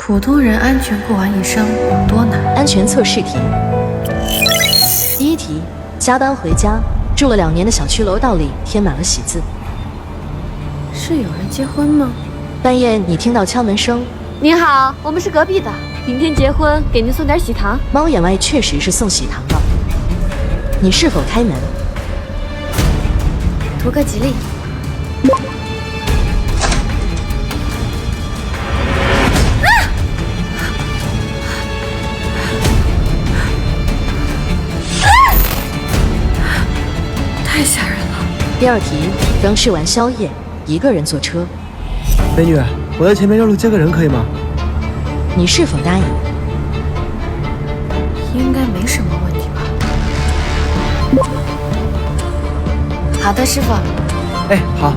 普通人安全过完一生有多难？安全测试题。第一题：加班回家，住了2年的小区楼道里贴满了喜字。是有人结婚吗？半夜你听到敲门声，您好，我们是隔壁的，明天结婚，给您送点喜糖。猫眼外确实是送喜糖了，你是否开门？图个吉利。太吓人了。第二题：刚吃完宵夜，一个人坐车，美女，我在前面绕路接个人可以吗？你是否答应？应该没什么问题吧？好的，师傅。哎，好。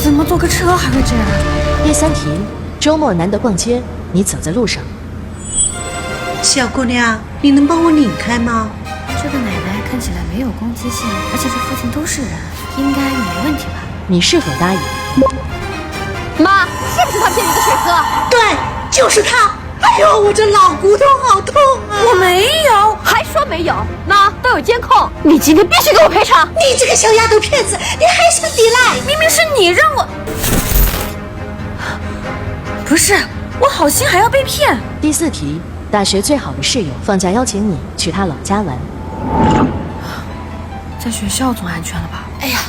怎么坐个车还会这样？第三题：周末难得逛街，你走在路上，小姑娘，你能帮我拧开吗？这个奶奶看起来没有攻击性，而且这附近都是人，应该没问题吧？你是否答应？妈，是不是他骗你的水喝？对，就是他。哎呦，我这老骨头好痛啊！我没有，还说没有？那都有监控，你今天必须给我赔偿！你这个小丫头片子，你还想抵赖？明明是你让我……不是，我好心还要被骗。第四题：大学最好的室友放假邀请你去他老家玩，在学校总安全了吧？哎呀，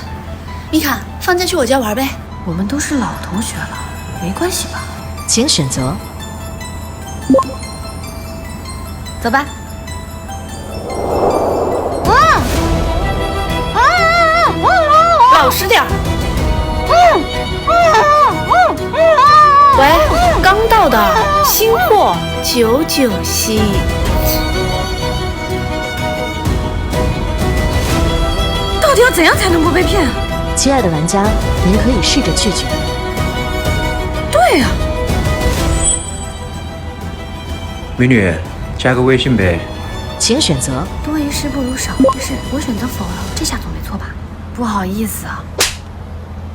米卡，放假去我家玩呗。我们都是老同学了，没关系吧？请选择。走吧。老实点儿。喂，刚到的新货99西。到底要怎样才能不被骗？亲爱的玩家，您可以试着拒绝。对呀。美女，加个微信呗。请选择。多一事不如少一事，我选择否了，这下总没错吧？不好意思啊。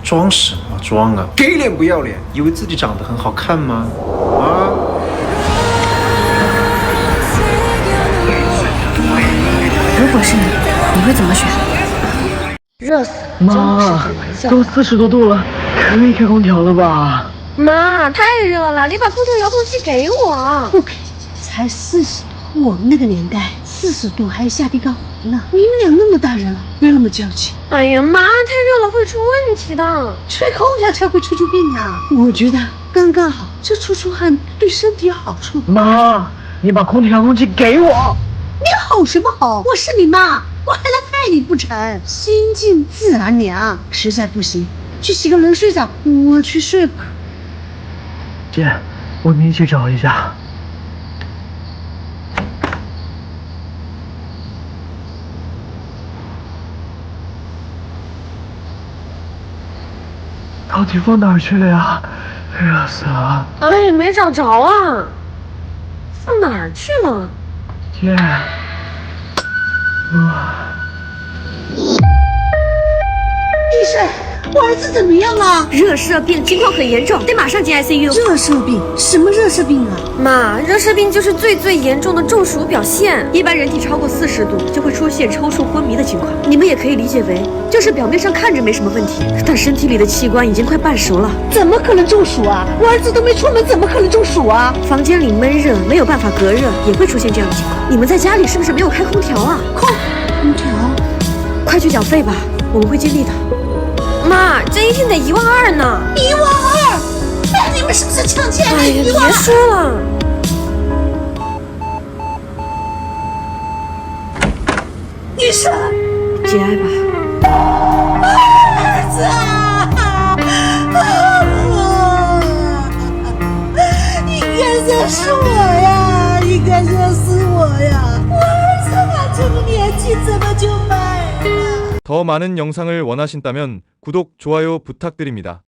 装什么装啊？给脸不要脸，以为自己长得很好看吗？啊！如果是你，你会怎么选？热死！妈，都40多度了，可以开空调了吧？妈，太热了，你把空调遥控器给我。不给，才40度，我们那个年代40度还下地干活呢。你们俩那么大人了，别那么娇气。哎呀，妈，太热了会出问题的。吹空调才会吹出病啊！我觉得刚刚好，这出汗对身体有好处。妈，你把空调遥控器给我。你吼什么吼？我是你妈，我还来害你不成？心静自然凉，实在不行去洗个冷水澡，我去睡吧。姐，我们一起找一下。到底放哪儿去了呀？热死了！哎，没找着啊，放哪儿去了？姐，医生，我儿子怎么样了？热射病，情况很严重，得马上进 ICU。热射病？什么热射病啊？妈，热射病就是最严重的中暑表现，一般人体超过40度就会出现抽搐、昏迷的情况。你们也可以理解为，就是表面上看着没什么问题，但身体里的器官已经快半熟了。怎么可能中暑啊？我儿子都没出门，怎么可能中暑啊？房间里闷热，没有办法隔热，也会出现这样的情况。你们在家里是不是没有开空调啊？空调？快去缴费吧，我们会尽力的。妈，这一天得12000呢。12000？那你们是不是抢钱？哎呀，别说了。医生，节哀吧。儿子啊！应该说是我呀，应该说是我呀。我儿子啊，这个年纪怎么就没了？더 많은 영상을 원하신다면 구독, 좋아요 부탁드립니다.